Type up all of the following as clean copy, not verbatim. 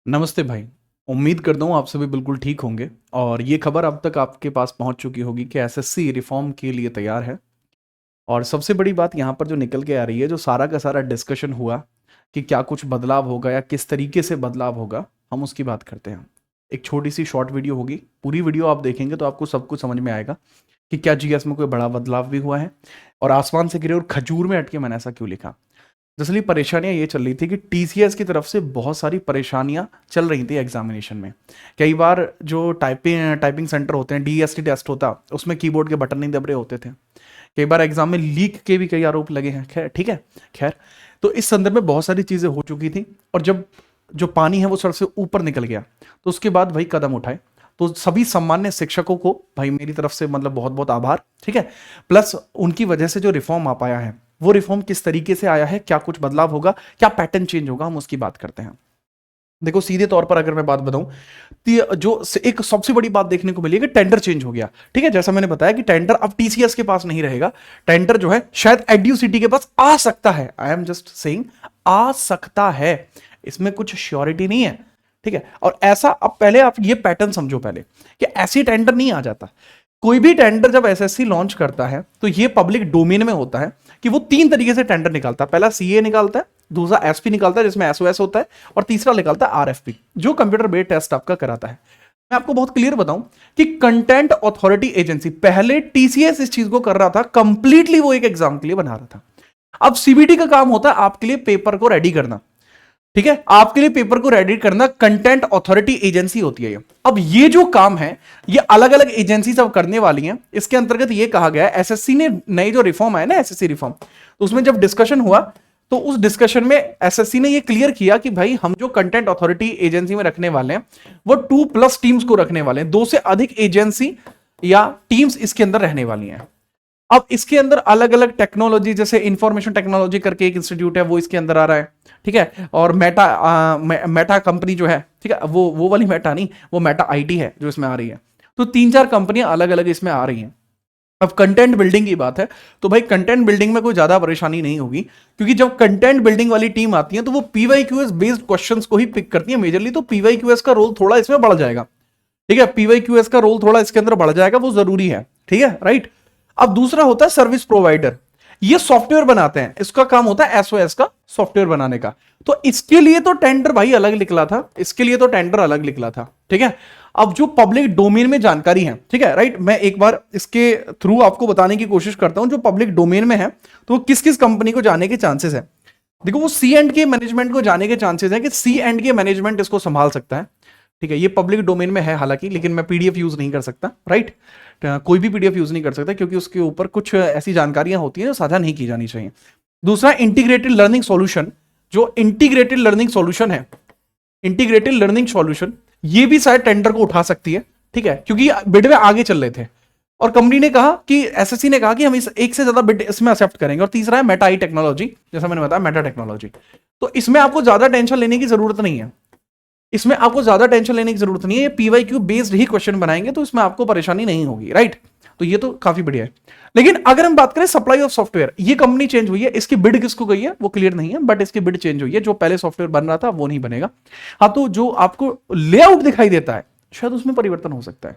नमस्ते भाई। उम्मीद करता हूँ आप सभी बिल्कुल ठीक होंगे और ये खबर अब तक आपके पास पहुंच चुकी होगी कि एसएससी रिफॉर्म के लिए तैयार है। और सबसे बड़ी बात यहाँ पर जो निकल के आ रही है, जो सारा का सारा डिस्कशन हुआ कि क्या कुछ बदलाव होगा या किस तरीके से बदलाव होगा, हम उसकी बात करते हैं। एक छोटी सी शॉर्ट वीडियो होगी, पूरी वीडियो आप देखेंगे तो आपको सब कुछ समझ में आएगा कि क्या जीएस में कोई बड़ा बदलाव भी हुआ है और आसमान से गिरे और खजूर में अटके मैंने ऐसा क्यों लिखा। दरअसल परेशानियां ये चल रही थी कि टीसीएस की तरफ से बहुत सारी परेशानियां चल रही थी एग्जामिनेशन में। कई बार जो टाइपिंग सेंटर होते हैं, डीएसटी टेस्ट होता, उसमें कीबोर्ड के बटन नहीं दब रहे होते थे। कई बार एग्जाम में लीक के भी कई आरोप लगे हैं। खैर ठीक है, खैर। तो इस संदर्भ में बहुत सारी चीजें हो चुकी थी और जब जो पानी है वो सर से ऊपर निकल गया तो उसके बाद वही कदम उठाए। तो सभी सम्मान्य शिक्षकों को भाई मेरी तरफ से मतलब बहुत बहुत आभार, ठीक है। प्लस उनकी वजह से जो रिफॉर्म आ पाया है, वो रिफॉर्म किस तरीके से आया है, क्या कुछ बदलाव होगा, क्या पैटर्न चेंज होगा, हम उसकी बात करते हैं। देखो सीधे तौर पर अगर मैं बात बताऊं तो एक सबसे बड़ी बात देखने को मिली है कि टेंडर चेंज हो गया। ठीक है, जैसा मैंने बताया कि टेंडर अब टीसीएस के पास नहीं रहेगा। टेंडर जो है शायद एड्यूसिटी के पास आ सकता है। आई एम जस्ट सेइंग आ सकता है, इसमें कुछ श्योरिटी नहीं है। ठीक है, और ऐसा अब पहले आप ये पैटर्न समझो पहले कि ऐसी टेंडर नहीं आ जाता। कोई भी टेंडर जब एसएससी लॉन्च करता है तो ये पब्लिक डोमेन में होता है कि वो तीन तरीके से टेंडर निकालता है। पहला सीए निकालता है, दूसरा एसपी निकालता है जिसमें एसओएस होता है, और तीसरा निकालता है आरएफपी, जो कंप्यूटर बेस्ड टेस्ट आपका कराता है। मैं आपको बहुत क्लियर बताऊं कि कंटेंट अथॉरिटी एजेंसी, पहले टीसीएस इस चीज को कर रहा था, कंप्लीटली वो एक एग्जाम के लिए बना रहा था। अब सीबीटी का काम होता है आपके लिए पेपर को रेडी करना। ठीक है, आपके लिए पेपर को रेडी करना कंटेंट अथॉरिटी एजेंसी होती है ये। अब ये जो काम है ये अलग अलग एजेंसी सब करने वाली हैं। इसके अंतर्गत ये कहा गया है, एसएससी ने नई जो रिफॉर्म है ना, एसएससी रिफॉर्म, तो उसमें जब डिस्कशन हुआ तो उस डिस्कशन में एसएससी ने ये क्लियर किया कि भाई हम जो कंटेंट अथॉरिटी एजेंसी में रखने वाले हैं वो 2+ टीम्स को रखने वाले हैं, 2 से अधिक एजेंसी या टीम्स इसके अंदर रहने वाली हैं। अब इसके अंदर अलग अलग टेक्नोलॉजी, जैसे इंफॉर्मेशन टेक्नोलॉजी करके एक इंस्टीट्यूट है, वो इसके अंदर आ रहा है। ठीक है, और मेटा कंपनी जो है, ठीक है, वो वाली मेटा नहीं, वो मेटा आईटी है जो इसमें आ रही है। तो 3-4 कंपनियां अलग अलग इसमें आ रही हैं। अब कंटेंट बिल्डिंग की बात है तो भाई कंटेंट बिल्डिंग में कोई ज्यादा परेशानी नहीं होगी, क्योंकि जब कंटेंट बिल्डिंग वाली टीम आती है तो वो पीवाईक्यूएस बेस्ड क्वेश्चंस को ही पिक करती है मेजरली। तो पीवाईक्यूएस का रोल थोड़ा इसमें बढ़ जाएगा। ठीक है, पीवाईक्यूएस का रोल थोड़ा इसके अंदर बढ़ जाएगा, वो जरूरी है। ठीक है, राइट। अब दूसरा होता है सर्विस प्रोवाइडर, ये सॉफ्टवेयर बनाते हैं, इसका काम होता है एसओएस का सॉफ्टवेयर बनाने का। तो इसके लिए तो टेंडर भाई अलग निकला था, इसके लिए तो टेंडर अलग निकला था। ठीक है, अब जो पब्लिक डोमेन में जानकारी है, ठीक है, राइट, मैं एक बार इसके थ्रू आपको बताने की कोशिश करता हूं जो पब्लिक डोमेन में है तो किस किस कंपनी को जाने के चांसेस है। देखो वो सी एंड के मैनेजमेंट को जाने के चांसेस है कि सी एंड के मैनेजमेंट इसको संभाल सकता है। ठीक है, ये पब्लिक डोमेन में है हालांकि, लेकिन मैं पीडीएफ यूज नहीं कर सकता, राइट। कोई भी पीडीएफ यूज नहीं कर सकता क्योंकि उसके ऊपर कुछ ऐसी जानकारियां होती हैं जो साझा नहीं की जानी चाहिए। दूसरा इंटीग्रेटेड लर्निंग सॉल्यूशन, जो इंटीग्रेटेड लर्निंग सॉल्यूशन है, इंटीग्रेटेड लर्निंग सॉल्यूशन, ये भी शायद टेंडर को उठा सकती है। ठीक है, क्योंकि बिड में आगे चल रहे थे और कंपनी ने कहा कि एसएससी ने कहा कि हम इस एक से ज्यादा बिड इसमें एक्सेप्ट करेंगे। और तीसरा है मेटा आई टेक्नोलॉजी, जैसा मैंने बताया मेटा टेक्नोलॉजी। तो इसमें आपको ज्यादा टेंशन लेने की जरूरत नहीं है, इसमें आपको ज्यादा टेंशन लेने की जरूरत नहीं है। ये पीवाईक्यू बेस्ड ही क्वेश्चन बनाएंगे तो इसमें आपको परेशानी नहीं होगी, राइट। तो ये तो काफी बढ़िया है। लेकिन अगर हम बात करें सप्लाई ऑफ सॉफ्टवेयर, ये कंपनी चेंज हुई है, इसकी बिड किसको गई है वो क्लियर नहीं है, बट इसकी बिड चेंज हुई है। जो पहले सॉफ्टवेयर बन रहा था वो नहीं बनेगा। हाँ, तो जो आपको लेआउट दिखाई देता है शायद उसमें परिवर्तन हो सकता है,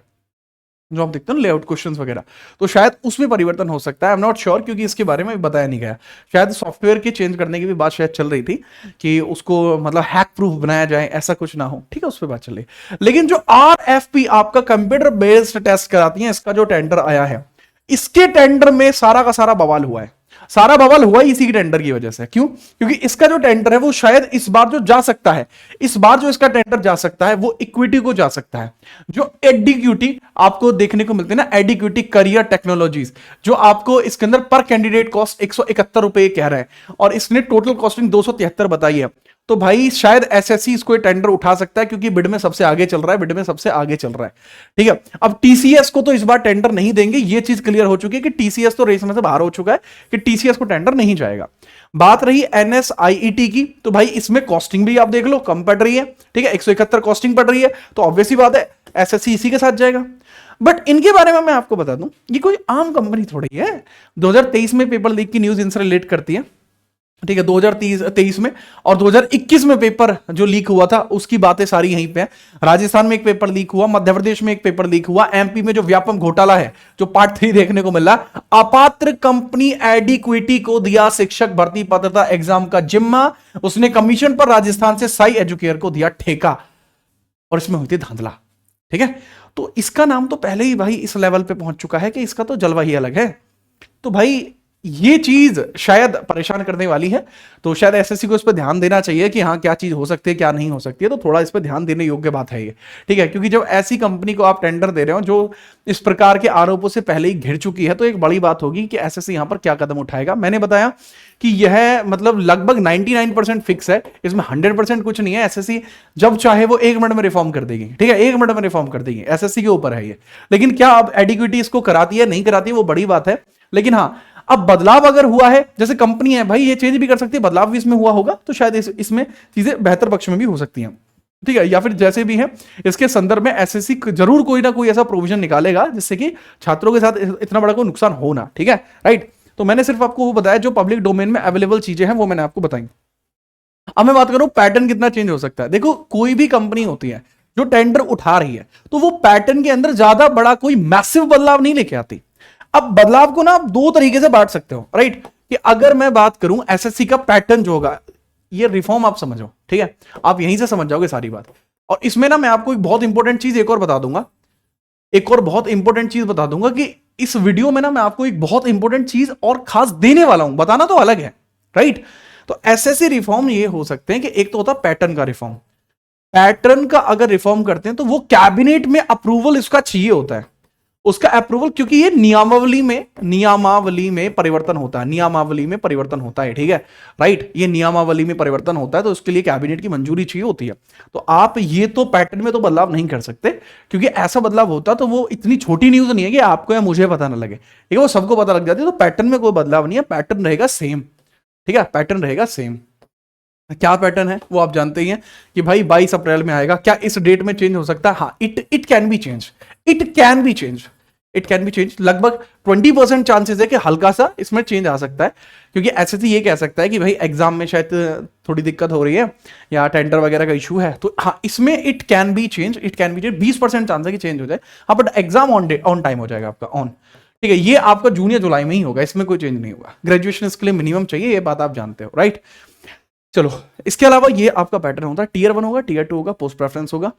जो आप देखते हो लेआउट क्वेश्चंस वगैरह, तो शायद उसमें परिवर्तन हो सकता है। आई एम नॉट श्योर, क्योंकि इसके बारे में बताया नहीं गया। शायद सॉफ्टवेयर के चेंज करने की भी बात शायद चल रही थी कि उसको मतलब हैक प्रूफ बनाया जाए, ऐसा कुछ ना हो। ठीक है, उस पर बात चल रही। लेकिन जो आरएफपी आपका कंप्यूटर बेस्ड टेस्ट कराती है, इसका जो टेंडर आया है, इसके टेंडर में सारा का सारा बवाल हुआ है। सारा बवाल हुआ ही इसी के टेंडर की वजह से। क्यों? क्योंकि इसका जो टेंडर है वो शायद इस बार जो जा सकता है, इस बार जो इसका टेंडर जा सकता है वो इक्विटी को जा सकता है। जो एडिक्यूटी आपको देखने को मिलती है ना, एडिक्यूटी करियर टेक्नोलॉजीज, जो आपको इसके अंदर पर कैंडिडेट कॉस्ट 171 रुपए कह रहे हैं और इसने टोटल कॉस्टिंग 273 बताई है। तो भाई शायद एसएससी इसको टेंडर उठा सकता है क्योंकि बिड में सबसे आगे चल रहा है, बिड में सबसे आगे चल रहा है। ठीक है, अब टीसीएस को तो इस बार टेंडर नहीं देंगे, ये चीज क्लियर हो चुकी है कि टीसीएस तो रेस में से बाहर हो चुका है कि टीसीएस को टेंडर नहीं जाएगा। बात रही एनएसआईईटी की, तो भाई इसमें कॉस्टिंग भी आप देख लो कम पड़ रही है। ठीक है, 171 कॉस्टिंग पड़ रही है, तो ऑब्वियसली बात है एसएससी इसी के साथ जाएगा। बट इनके बारे में मैं आपको बता दूं, ये कोई आम कंपनी थोड़ी है। 2023 में पेपर लीक की न्यूज इनसे रिलेट करती है। ठीक है, 2023 में। और 2021 में पेपर जो लीक हुआ था उसकी बातें सारी यहीं पे हैं। राजस्थान में एक पेपर लीक हुआ, मध्य प्रदेश में एक पेपर लीक हुआ, एमपी में जो व्यापक घोटाला है जो पार्ट 3 देखने को मिला, अपात्र कंपनी एडिक्विटी को दिया शिक्षक भर्ती पात्रता एग्जाम का जिम्मा, उसने कमीशन पर राजस्थान से साई एजुकेयर को दिया ठेका, और इसमें हुई थी धांधला। ठीक है, तो इसका नाम तो पहले ही भाई इस लेवल पे पहुंच चुका है कि इसका तो जलवा ही अलग है। तो भाई ये चीज शायद परेशान करने वाली है, तो शायद एसएससी को इस पर ध्यान देना चाहिए कि हाँ क्या चीज हो सकती है क्या नहीं हो सकती है, तो थोड़ा इस पर ध्यान देने योग्य बात है ये। ठीक है, क्योंकि जब ऐसी कंपनी को आप टेंडर दे रहे हो जो इस प्रकार के आरोपों से पहले ही घिर चुकी है, तो एक बड़ी बात होगी कि एसएससी यहां पर क्या कदम उठाएगा। मैंने बताया कि यह मतलब लगभग 99% फिक्स है, इसमें 100% कुछ नहीं है। एसएससी जब चाहे वो 1 मिनट में रिफॉर्म कर देगी। ठीक है, 1 मिनट में रिफॉर्म कर देगी, एसएससी के ऊपर है ये। लेकिन क्या अब एडिक्विटी इसको कराती है नहीं कराती है वो बड़ी बात है। लेकिन हाँ, अब बदलाव अगर हुआ है, जैसे कंपनी है भाई ये चेंज भी कर सकती है, बदलाव भी इसमें हुआ होगा, तो शायद इसमें चीजें बेहतर पक्ष में भी हो सकती हैं। ठीक है, या फिर जैसे भी है इसके संदर्भ में एसएससी जरूर कोई ना कोई ऐसा प्रोविजन निकालेगा जिससे कि छात्रों के साथ इतना बड़ा कोई नुकसान हो ना। ठीक है, राइट। तो मैंने सिर्फ आपको वो बताया जो पब्लिक डोमेन में अवेलेबल चीजें हैं वो मैंने आपको बताई। अब मैं बात करूं पैटर्न कितना चेंज हो सकता है। देखो कोई भी कंपनी होती है जो टेंडर उठा रही है तो वो पैटर्न के अंदर ज्यादा बड़ा कोई मैसिव बदलाव नहीं लेके आती। अब बदलाव को ना आप 2 तरीके से बांट सकते हो, राइट। कि अगर मैं बात करूं एसएससी का पैटर्न जो होगा, ये रिफॉर्म आप समझो। ठीक है, आप यहीं से समझ जाओगे सारी बात। और इसमें ना मैं आपको एक बहुत इंपॉर्टेंट चीज एक और बता दूंगा, एक और बहुत इंपॉर्टेंट चीज बता दूंगा कि इस वीडियो में ना मैं आपको एक बहुत इंपॉर्टेंट चीज और खास देने वाला हूं, बताना तो अलग है, राइट। तो एसएससी रिफॉर्म ये हो सकते हैं कि एक तो होता पैटर्न का रिफॉर्म। पैटर्न का अगर रिफॉर्म करते हैं तो वो कैबिनेट में अप्रूवल इसका चाहिए होता है, उसका अप्रूवल, क्योंकि ये नियमावली में परिवर्तन होता है, नियमावली में परिवर्तन होता है। ठीक है, राइट, ये नियमावली में परिवर्तन होता है तो उसके लिए कैबिनेट की मंजूरी चाहिए होती है। तो आप ये तो पैटर्न में तो बदलाव नहीं कर सकते, क्योंकि ऐसा बदलाव होता तो वो इतनी छोटी न्यूज नहीं है कि आपको या मुझे पता ना लगे, ठीक है, वो सबको पता लग जाती है। तो पैटर्न में कोई बदलाव नहीं है, पैटर्न रहेगा सेम। ठीक है, पैटर्न रहेगा सेम। क्या पैटर्न है वो आप जानते ही हैं कि भाई 22 अप्रैल में आएगा। क्या इस डेट में चेंज हो सकता है? हाँ, it can be change, it can be change, it can be change. लगभग 20% चांसेस है कि हल्का सा इसमें चेंज आ सकता है, क्योंकि एसएससी ये कह सकता है कि भाई एग्जाम में शायद थोड़ी दिक्कत हो रही है या टेंडर वगैरह का इशू है, तो हाँ इसमें it can be change, it can be change. 20% chance है कि चेंज हो जाए। हाँ, बट एग्जाम ऑन टाइम हो जाएगा आपका, ऑन। ठीक है, ये आपका जून या जुलाई में ही होगा, इसमें कोई चेंज नहीं होगा। ग्रेजुएशन इसके लिए मिनिमम चाहिए, ये बात आप जानते हो, राइट। चलो, इसके अलावा ये आपका पैटर्न होता है, टीयर 1 होगा, टीयर 2 होगा, पोस्ट प्रेफरेंस होगा।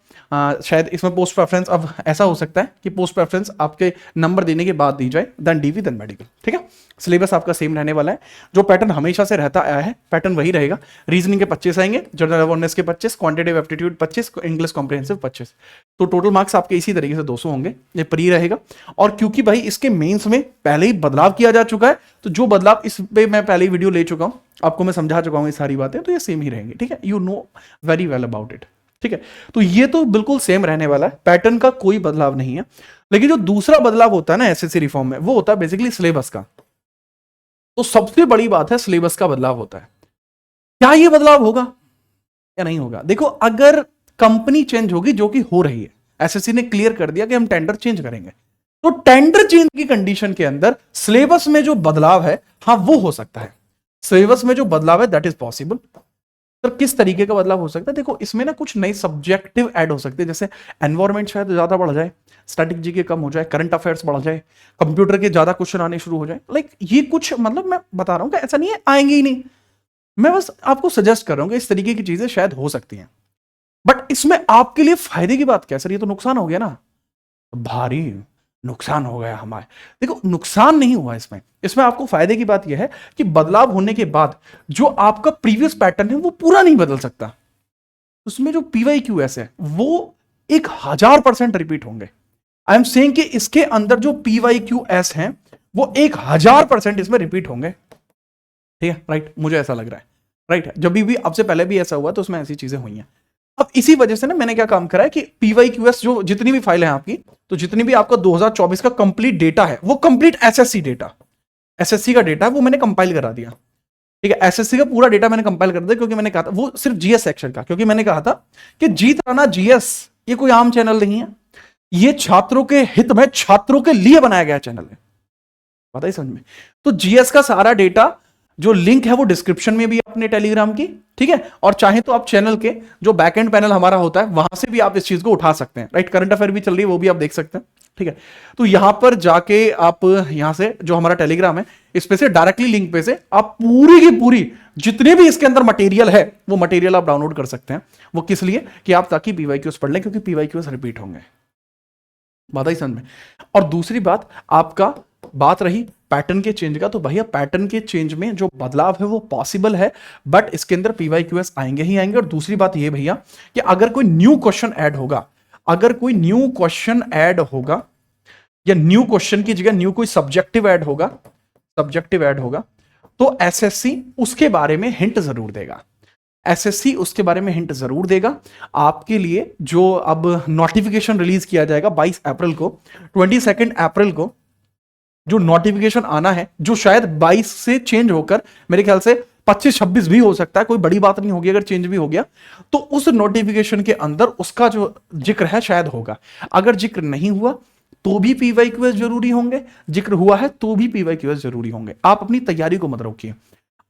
शायद इसमें पोस्ट प्रेफरेंस अब ऐसा हो सकता है कि पोस्ट प्रेफरेंस आपके नंबर देने के बाद दी जाए, देन डीवी देन मेडिकल। ठीक है, सिलेबस आपका सेम रहने वाला है, जो पैटर्न हमेशा से रहता आया है पैटर्न वही रहेगा। रीजनिंग के 25 आएंगे, जनरल अवेयरनेस के 25, क्वांटिटेटिव एप्टीट्यूड 25, इंग्लिश कॉम्प्रिहेंसिव 25, तो टोटल मार्क्स आपके इसी तरीके से 200 होंगे। ये प्री रहेगा। और क्योंकि भाई इसके मेंस में पहले ही बदलाव किया जा चुका है, तो जो बदलाव इस पे मैं पहले ही वीडियो ले चुका हूं, आपको मैं समझा चुका हूं ये सारी बातें, तो ये सेम ही रहेंगी। ठीक है, you know very well about it. ठीक है, तो ये तो बिल्कुल सेम रहने वाला है, पैटर्न का कोई बदलाव नहीं है। लेकिन जो दूसरा बदलाव होता है ना एसएससी रिफॉर्म में, वो होता है बेसिकली सिलेबस का। तो सबसे बड़ी बात है सिलेबस का बदलाव होता है। क्या ये बदलाव होगा या नहीं होगा? देखो, अगर कंपनी चेंज होगी, जो कि हो रही है, एसएससी ने क्लियर कर दिया कि हम टेंडर चेंज करेंगे, तो टेंडर चेंज की कंडीशन के अंदर सिलेबस में जो बदलाव है, हाँ वो हो सकता है। सिलेबस में जो बदलाव है दैट इज पॉसिबल। तो किस तरीके का बदलाव हो सकता है? देखो, इसमें ना कुछ नए सब्जेक्टिव ऐड हो सकते हैं, जैसे एनवायरमेंट शायद ज्यादा बढ़ जाए, स्टैटिक जीके कम हो जाए, करंट अफेयर्स बढ़ जाए, कंप्यूटर के ज्यादा क्वेश्चन आने शुरू हो जाए। लाइक ये कुछ, मतलब मैं बता रहा हूं कि ऐसा नहीं है आएंगे ही नहीं, मैं बस आपको सजेस्ट कर रहा हूं कि इस तरीके की चीजें शायद हो सकती हैं। बट इसमें आपके लिए फायदे की बात क्या सर? ये तो नुकसान हो गया ना, भारी नुकसान हो गया हमारे। देखो, नुकसान नहीं हुआ इसमें, इसमें आपको फायदे की बात यह है कि बदलाव होने के बाद जो आपका प्रीवियस पैटर्न है वो पूरा नहीं बदल सकता। उसमें जो PYQS है वो 1000% रिपीट होंगे। आई एम सेइंग कि इसके अंदर जो PYQS हैं वो 1000% इसमें रिपीट होंगे। ठीक है, राइट, मुझे ऐसा लग रहा है, राइट। जब भी अब से पहले भी ऐसा हुआ तो उसमें ऐसी चीजें हुई हैं। अब इसी वजह से ना मैंने क्या काम करा है कि PYQS जो जितनी भी फाइल है आपकी, तो जितनी भी आपका 2024 का कंप्लीट डेटा है, वो कंप्लीट एसएससी डेटा, एसएससी का डेटा है, वो मैंने कंपाइल करा दिया। ठीक है, एसएससी का पूरा डेटा मैंने कंपाइल कर दिया, क्योंकि मैंने कहा था वो सिर्फ जीएस सेक्शन का, क्योंकि मैंने कहा था कि जीत राणा जीएस ये कोई आम चैनल नहीं है, ये छात्रों के हित में, छात्रों के लिए बनाया गया चैनल है, पता ही समझ में। तो जीएस का सारा डेटा जो लिंक है वो डिस्क्रिप्शन में भी अपने टेलीग्राम की, ठीक है, और चाहे तो आप चैनल के जो बैकएंड पैनल हमारा होता है वहां से भी आप इस चीज को उठा सकते हैं, राइट। करंट अफेयर भी चल रही है, वो भी आप देख सकते हैं, ठीक है। तो यहां पर जाके आप यहां से जो हमारा टेलीग्राम है इस पे से डायरेक्टली लिंक पे से आप पूरी की पूरी जितने भी इसके अंदर मटेरियल है वो मटेरियल आप डाउनलोड कर सकते हैं। वो किस लिए कि आप ताकि पीवाईक्यूज पढ़ लें, क्योंकि पीवाईक्यूज रिपीट होंगे, बात आई समझ में। और दूसरी बात, आपका बात रही पैटर्न के चेंज का, तो भैया पैटर्न के चेंज में जो बदलाव है वो पॉसिबल है, बट इसके अंदर पीवाईक्यूएस आएंगे ही आएंगे। और दूसरी बात ये भैया कि अगर कोई न्यू क्वेश्चन ऐड होगा, अगर कोई न्यू क्वेश्चन ऐड होगा या न्यू क्वेश्चन की जगह न्यू कोई सब्जेक्टिव ऐड होगा, सब्जेक्टिव ऐड होगा, तो एसएससी उसके बारे में हिंट जरूर देगा, एसएससी उसके बारे में हिंट जरूर देगा आपके लिए। जो अब नोटिफिकेशन रिलीज किया जाएगा 22 अप्रैल को, 22 अप्रैल को जो नोटिफिकेशन आना है, जो शायद 22 से चेंज होकर मेरे ख्याल से 25-26 भी हो सकता है, कोई बड़ी बात नहीं होगी अगर चेंज भी हो गया, तो उस नोटिफिकेशन के अंदर उसका जो जिक्र है शायद होगा। अगर जिक्र नहीं हुआ तो भी पीवाईक्यूएस जरूरी होंगे, जिक्र हुआ है तो भी पीवाईक्यूएस जरूरी होंगे। आप अपनी तैयारी को मत रोकिए।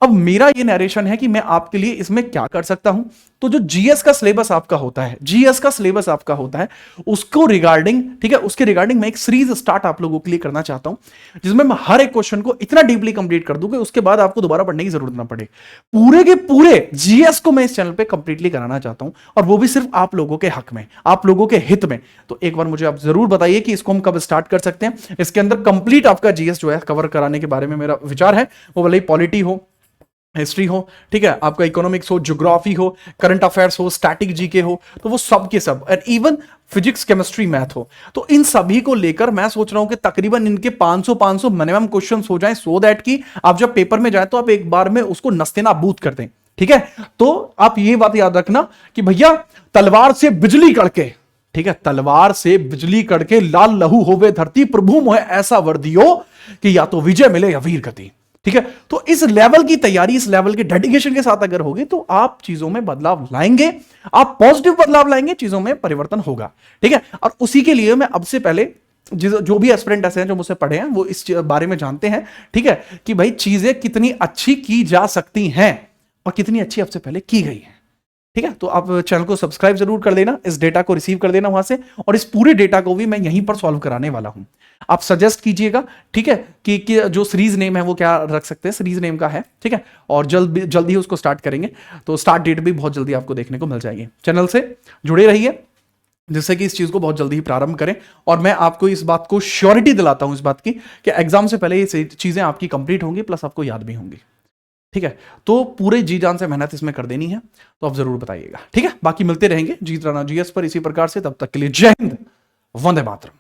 अब मेरा ये नरेशन है कि मैं आपके लिए इसमें क्या कर सकता हूं, तो जो जीएस का सिलेबस आपका होता है, जीएस का सिलेबस आपका होता है, उसको रिगार्डिंग, ठीक है, उसके रिगार्डिंग मैं एक सीरीज स्टार्ट आप लोगों के लिए करना चाहता हूं, जिसमें मैं हर एक क्वेश्चन को इतना डीपली कंप्लीट कर दूं कि उसके बाद आपको दोबारा पढ़ने की जरूरत ना पड़े। पूरे के पूरे जीएस को मैं इस चैनल पे कंप्लीटली कराना चाहता हूं, और वो भी सिर्फ आप लोगों के हक में, आप लोगों के हित में। तो एक बार मुझे आप जरूर बताइए कि इसको हम कब स्टार्ट कर सकते हैं। इसके अंदर कंप्लीट आपका जीएस जो है कवर कराने के बारे में मेरा विचार है, वो भले ही पॉलिटी हो, हिस्ट्री हो, ठीक है, आपका इकोनॉमिक्स हो, ज्योग्राफी हो, करंट अफेयर्स हो, स्टैटिक जीके हो, तो वो सब के सब, और इवन फिजिक्स, केमिस्ट्री, मैथ हो, तो इन सभी को लेकर मैं सोच रहा हूं कि तकरीबन इनके 500 मिनिमम क्वेश्चंस हो जाएं, सो दैट कि आप जब पेपर में जाए तो आप एक बार में उसको नस्ते नाबूद कर दें, ठीक है। तो आप ये बात याद रखना कि भैया तलवार से बिजली कड़के, ठीक है, तलवार से बिजली कड़के लाल लहू होवे धरती, प्रभु मोहे ऐसा वर्दियो कि या तो विजय मिले या वीर गति, ठीक है। तो इस लेवल की तैयारी, इस लेवल के डेडिकेशन के साथ अगर होगी तो आप चीजों में बदलाव लाएंगे, आप पॉजिटिव बदलाव लाएंगे, चीजों में परिवर्तन होगा, ठीक है। और उसी के लिए मैं अब से पहले जो भी एस्पिरेंट ऐसे हैं जो मुझसे पढ़े हैं वो इस बारे में जानते हैं, ठीक है, कि भाई चीजें कितनी अच्छी की जा सकती हैं और कितनी अच्छी अब से पहले की गई है, ठीक है। तो आप चैनल को सब्सक्राइब जरूर कर देना, इस डेटा को रिसीव कर देना वहां से, और इस पूरे डेटा को भी मैं यहीं पर सॉल्व कराने वाला हूं। आप सजेस्ट कीजिएगा, ठीक है, कि जो सीरीज नेम है वो क्या रख सकते हैं, सीरीज नेम का है, ठीक है, और जल्दी ही उसको स्टार्ट करेंगे, तो स्टार्ट डेट भी बहुत जल्दी आपको देखने को मिल जाएगी। चैनल से जुड़े रहिए जिससे कि इस चीज को बहुत जल्दी ही प्रारंभ करें, और मैं आपको इस बात को श्योरिटी दिलाता हूं इस बात की कि एग्जाम से पहले ये चीजें आपकी कंप्लीट होंगी, प्लस आपको याद भी होंगी, ठीक है। तो पूरे जी जान से मेहनत इसमें कर देनी है, तो आप जरूर बताइएगा, ठीक है। बाकी मिलते रहेंगे जीत राणा जीएस पर इसी प्रकार से, तब तक के लिए जय हिंद, वंदे मातरम।